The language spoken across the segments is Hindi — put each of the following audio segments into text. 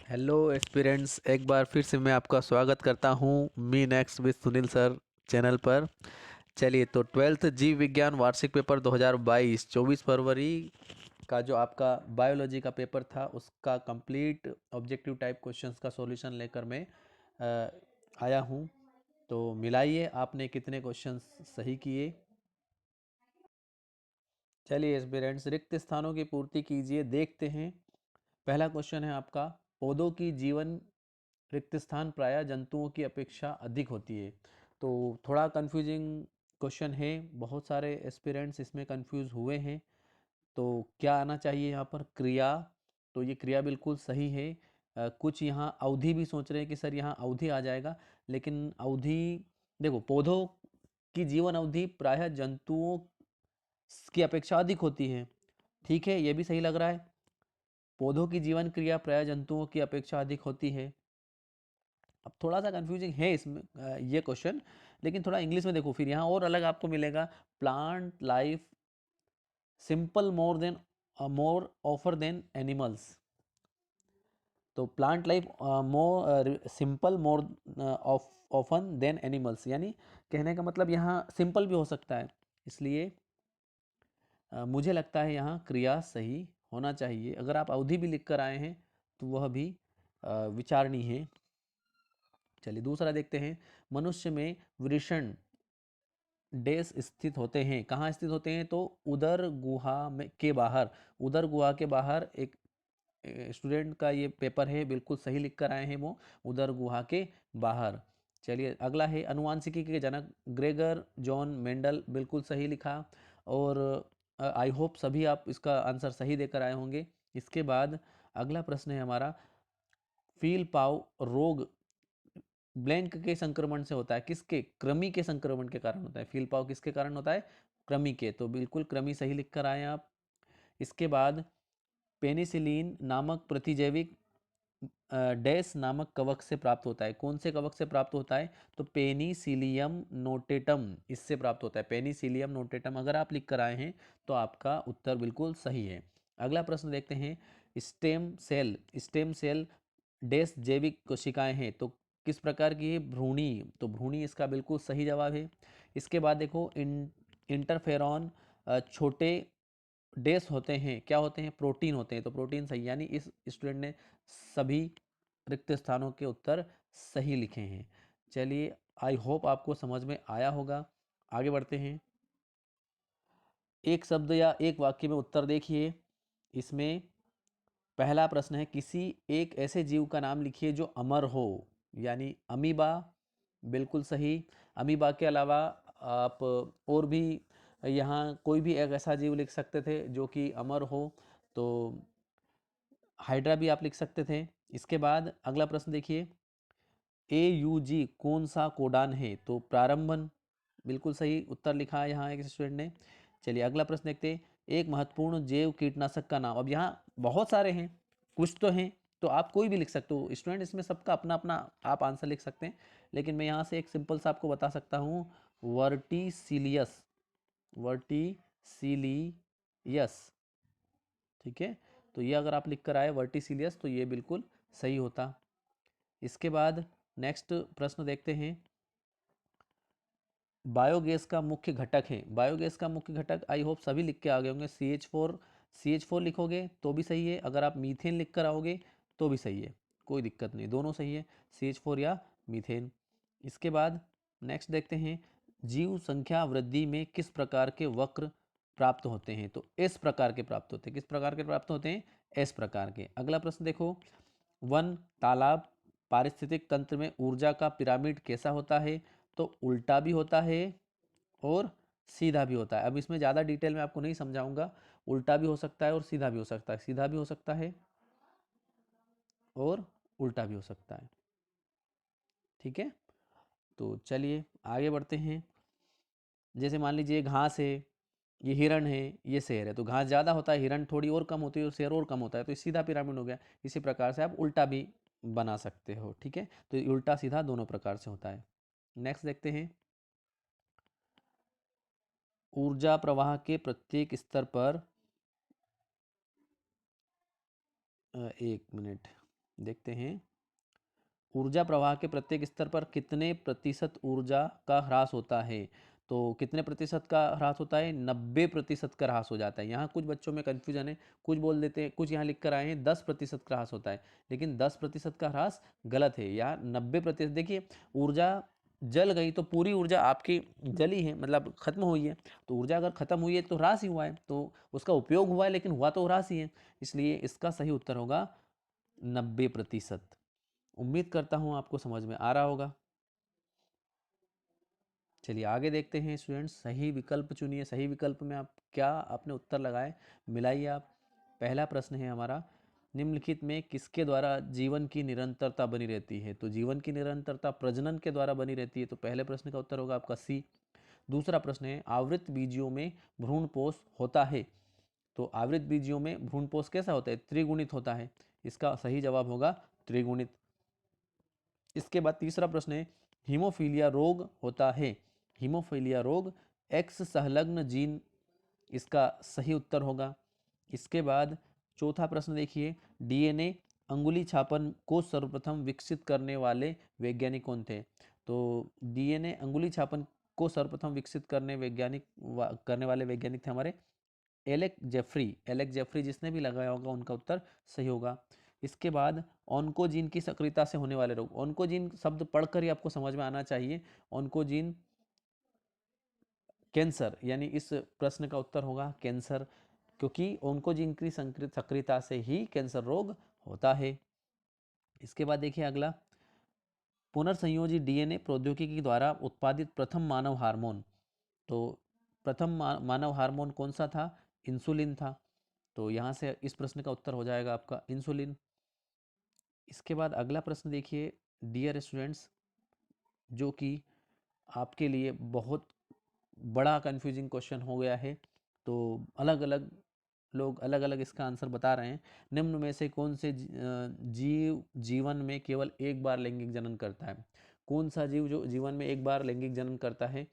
हेलो एस्पिरेंट्स, एक बार फिर से मैं आपका स्वागत करता हूँ me next with Sunil sir channel पर। चलिए, तो ट्वेल्थ जीव विज्ञान वार्षिक पेपर 2022 24 फरवरी का जो आपका बायोलॉजी का पेपर था उसका कंप्लीट ऑब्जेक्टिव टाइप क्वेश्चंस का सॉल्यूशन लेकर मैं आया हूँ। तो मिलाइए आपने कितने क्वेश्चंस सही किए। चलिए एस्पिरेंट्स, रिक्त स्थानों की पूर्ति कीजिए, देखते हैं। पहला क्वेश्चन है आपका, पौधों की जीवन रिक्त स्थान प्रायः जंतुओं की अपेक्षा अधिक होती है। तो थोड़ा कंफ्यूजिंग क्वेश्चन है, बहुत सारे एस्पिरेंट्स इसमें कंफ्यूज हुए हैं। तो क्या आना चाहिए यहाँ पर? क्रिया। तो ये क्रिया बिल्कुल सही है। कुछ यहाँ अवधि भी सोच रहे हैं कि सर यहाँ अवधि आ जाएगा, लेकिन अवधि देखो, पौधों की जीवन अवधि प्रायः जंतुओं की अपेक्षा अधिक होती है। ठीक है, ये भी सही लग रहा है। पौधों की जीवन क्रिया प्रायः जंतुओं की अपेक्षा अधिक होती है। अब थोड़ा सा कंफ्यूजिंग है इसमें ये क्वेश्चन, लेकिन थोड़ा इंग्लिश में देखो, फिर यहाँ और अलग आपको मिलेगा। Plant life simple more offer than animals. तो plant life more simple more often than animals, यानी कहने का मतलब यहाँ सिंपल भी हो सकता है। इसलिए मुझे लगता है यहाँ क्रिया सही होना चाहिए। अगर आप अवधि भी लिख कर आए हैं तो वह भी विचारणीय है। चलिए दूसरा देखते हैं। मनुष्य में वृषण डेस स्थित होते हैं। कहाँ स्थित होते हैं? तो उदर गुहा में के बाहर। उदर गुहा के बाहर एक स्टूडेंट का ये पेपर है, बिल्कुल सही लिख कर आए हैं वो, उदर गुहा के बाहर। चलिए अगला है, अनुवांशिकी के जनक ग्रेगर जॉन मेंडल, बिल्कुल सही लिखा। और आई होप सभी आप इसका आंसर सही देकर आए होंगे। इसके बाद अगला प्रश्न है हमारा, फील पाव रोग ब्लैंक के संक्रमण से होता है। किसके? कृमि के संक्रमण के कारण होता है। फील पाव किसके कारण होता है? कृमि के। तो बिल्कुल कृमि सही लिख कर आए आप। इसके बाद पेनिसिलिन नामक प्रतिजैविक डैश नामक कवक से प्राप्त होता है। कौन से कवक से प्राप्त होता है? तो पेनिसिलियम नोटेटम, इससे प्राप्त होता है। पेनिसिलियम नोटेटम अगर आप लिख कर आए हैं तो आपका उत्तर बिल्कुल सही है। अगला प्रश्न देखते हैं। स्टेम सेल डैश जैविक कोशिकाएं हैं। तो किस प्रकार की है? भ्रूणी। तो भ्रूणी इसका बिल्कुल सही जवाब है। इसके बाद देखो, इंटरफेरॉन छोटे डेस होते हैं। क्या होते हैं? प्रोटीन होते हैं। तो प्रोटीन सही, यानी इस स्टूडेंट ने सभी रिक्त स्थानों के उत्तर सही लिखे हैं। चलिए, आई होप आपको समझ में आया होगा। आगे बढ़ते हैं। एक शब्द या एक वाक्य में उत्तर देखिए। इसमें पहला प्रश्न है, किसी एक ऐसे जीव का नाम लिखिए जो अमर हो, यानी अमीबा। बिल्कुल सही। अमीबा के अलावा आप और भी यहाँ कोई भी एक ऐसा जीव लिख सकते थे जो कि अमर हो। तो हाइड्रा भी आप लिख सकते थे। इसके बाद अगला प्रश्न देखिए। AUG कौन सा कोडान है? तो प्रारंभन, बिल्कुल सही उत्तर लिखा है यहाँ एक स्टूडेंट ने। चलिए अगला प्रश्न देखते हैं। एक महत्वपूर्ण जैव कीटनाशक का नाम। अब यहाँ बहुत सारे हैं, कुछ तो हैं, तो आप कोई भी लिख सकते हो स्टूडेंट, इसमें सबका अपना अपना आप आंसर लिख सकते हैं। लेकिन मैं यहाँ से एक सिंपल सा आपको बता सकता हूँ, वर्टिसिलियस। वर्टिसिलियस, ठीक है। तो ये अगर आप लिख कर आए वर्टिसिलियस तो ये बिल्कुल सही होता। इसके बाद नेक्स्ट प्रश्न देखते हैं। बायोगैस का मुख्य घटक है। बायोगैस का मुख्य घटक आई होप सभी लिख के आ गए होंगे। CH4 लिखोगे तो भी सही है, अगर आप मीथेन लिख कर आओगे तो भी सही है, कोई दिक्कत नहीं, दोनों सही है, CH4 या मीथेन। इसके बाद नेक्स्ट देखते हैं। जीव संख्या वृद्धि में किस प्रकार के वक्र प्राप्त होते हैं? तो एस प्रकार के प्राप्त होते हैं। किस प्रकार के प्राप्त होते हैं? एस प्रकार के। अगला प्रश्न देखो। वन, तालाब, पारिस्थितिक तंत्र में ऊर्जा का पिरामिड कैसा होता है? तो उल्टा भी होता है और सीधा भी होता है। अब इसमें ज़्यादा डिटेल में आपको नहीं समझाऊंगा। उल्टा भी हो सकता है और सीधा भी हो सकता है, सीधा भी हो सकता है और उल्टा भी हो सकता है। ठीक है, तो चलिए आगे बढ़ते हैं। जैसे मान लीजिए घास है, ये हिरण है, ये शेर है। तो घास ज़्यादा होता है, हिरण थोड़ी और कम होती है और शेर और कम होता है, तो ये सीधा पिरामिड हो गया। इसी प्रकार से आप उल्टा भी बना सकते हो। ठीक है, तो ये उल्टा सीधा दोनों प्रकार से होता है। नेक्स्ट देखते हैं। ऊर्जा प्रवाह के प्रत्येक स्तर पर एक मिनट, देखते हैं, ऊर्जा प्रवाह के प्रत्येक स्तर पर कितने प्रतिशत ऊर्जा का ह्रास होता है? तो कितने प्रतिशत का ह्रास होता है? 90% का ह्रास हो जाता है। यहाँ कुछ बच्चों में कन्फ्यूजन है, कुछ बोल देते हैं, कुछ यहाँ लिख कर आए हैं 10% का ह्रास होता है, लेकिन 10% का ह्रास गलत है। यहाँ 90%। देखिए, ऊर्जा जल गई तो पूरी ऊर्जा आपकी जली है, मतलब खत्म हुई है। तो ऊर्जा अगर खत्म हुई है तो ह्रास ही हुआ है, तो उसका उपयोग हुआ है, लेकिन हुआ तो ह्रास ही है। इसलिए इसका सही उत्तर होगा 90%। उम्मीद करता हूँ आपको समझ में आ रहा होगा। चलिए आगे देखते हैं स्टूडेंट्स, सही विकल्प चुनिए। सही विकल्प में आप क्या आपने उत्तर लगाए, मिलाइए आप। पहला प्रश्न है हमारा, निम्नलिखित में किसके द्वारा जीवन की निरंतरता बनी रहती है? तो जीवन की निरंतरता प्रजनन के द्वारा बनी रहती है, तो पहले प्रश्न का उत्तर होगा आपका सी। दूसरा प्रश्न है, आवृत बीजियों में भ्रूणपोष होता है? तो आवृत बीजियों में भ्रूणपोष कैसा होता है? त्रिगुणित होता है। इसका सही जवाब होगा त्रिगुणित। इसके बाद तीसरा प्रश्न है, हीमोफीलिया रोग होता है? हीमोफीलिया रोग एक्स संलग्न जीन, इसका सही उत्तर होगा। इसके बाद चौथा प्रश्न देखिए, डीएनए अंगुली छापन को सर्वप्रथम विकसित करने वाले वैज्ञानिक कौन थे? तो डीएनए अंगुली छापन को सर्वप्रथम विकसित करने वाले वैज्ञानिक थे हमारे एलेक जेफरी। एलेक जेफरी जिसने भी लगाया होगा उनका उत्तर सही होगा। इसके बाद ऑन्कोजीन की सक्रियता से होने वाले रोग, ऑन्कोजीन शब्द पढ़कर ही आपको समझ में आना चाहिए। ऑन्कोजीन कैंसर, यानी इस प्रश्न का उत्तर होगा कैंसर, क्योंकि ऑन्कोजीन की सक्रियता से ही कैंसर रोग होता है। इसके बाद देखिए अगला, पुनर्संयोजी डीएनए प्रौद्योगिकी द्वारा उत्पादित प्रथम मानव हार्मोन। तो प्रथम मानव हार्मोन कौन सा था? इंसुलिन था। तो यहाँ से इस प्रश्न का उत्तर हो जाएगा आपका इंसुलिन। इसके बाद अगला प्रश्न देखिए डियर स्टूडेंट्स, जो कि आपके लिए बहुत बड़ा कंफ्यूजिंग क्वेश्चन हो गया है। तो अलग अलग लोग अलग अलग इसका आंसर बता रहे हैं। निम्न में से कौन से जीव जीवन में केवल एक बार लैंगिक जनन करता है? कौन सा जीव जो जीवन में एक बार लैंगिक जनन करता है?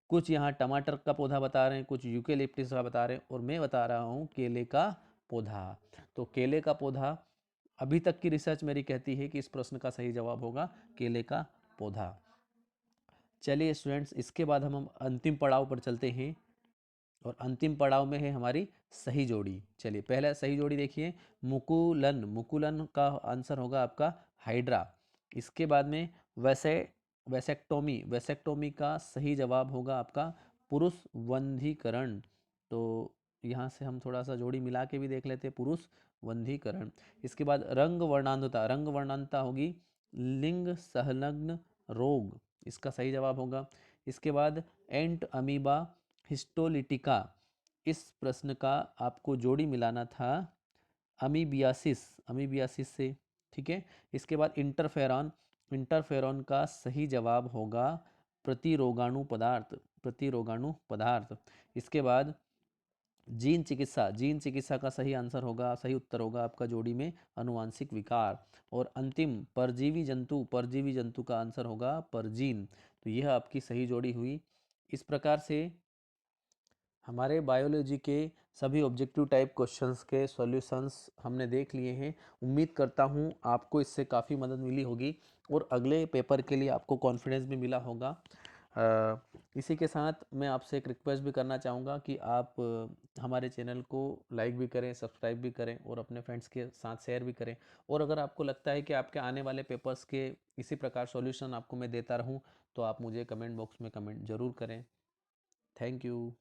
कुछ यहाँ टमाटर का पौधा बता रहे हैं, कुछ यूकेलिप्टस का बता रहे हैं, और मैं बता रहा हूँ केले का पौधा। तो केले का पौधा, अभी तक की रिसर्च मेरी कहती है कि इस प्रश्न का सही जवाब होगा केले का पौधा। चलिए स्टूडेंट्स, इसके बाद हम अंतिम पड़ाव पर चलते हैं, और अंतिम पड़ाव में है हमारी सही जोड़ी। चलिए पहला सही जोड़ी देखिए, मुकुलन। मुकुलन का आंसर होगा आपका हाइड्रा। इसके बाद में वैसे वैसेक्टोमी, वैसेक्टोमी का सही जवाब होगा आपका पुरुष वंधीकरण। तो यहाँ से हम थोड़ा सा जोड़ी मिला के भी देख लेते हैं, पुरुष वंधीकरण। इसके बाद रंग वर्णांधता, रंग वर्णांधता होगी लिंग संलग्न रोग, इसका सही जवाब होगा। इसके बाद एंट अमीबा हिस्टोलिटिका, इस प्रश्न का आपको जोड़ी मिलाना था अमीबियासिस, अमीबियासिस से, ठीक है। इसके बाद इंटरफेरॉन, इंटरफेरॉन का सही जवाब होगा प्रतिरोगाणु पदार्थ, प्रतिरोगाणु पदार्थ। इसके बाद जीन चिकित्सा, जीन चिकित्सा का सही आंसर होगा, सही उत्तर होगा आपका जोड़ी में अनुवांशिक विकार। और अंतिम परजीवी जंतु, परजीवी जंतु का आंसर होगा परजीन। तो यह आपकी सही जोड़ी हुई। इस प्रकार से हमारे बायोलॉजी के सभी ऑब्जेक्टिव टाइप क्वेश्चंस के सॉल्यूशंस हमने देख लिए हैं। उम्मीद करता हूँ आपको इससे काफ़ी मदद मिली होगी, और अगले पेपर के लिए आपको कॉन्फिडेंस भी मिला होगा। इसी के साथ मैं आपसे एक रिक्वेस्ट भी करना चाहूँगा कि आप हमारे चैनल को लाइक भी करें, सब्सक्राइब भी करें, और अपने फ्रेंड्स के साथ शेयर भी करें। और अगर आपको लगता है कि आपके आने वाले पेपर्स के इसी प्रकार सॉल्यूशन आपको मैं देता रहूँ, तो आप मुझे कमेंट बॉक्स में कमेंट ज़रूर करें। Thank you.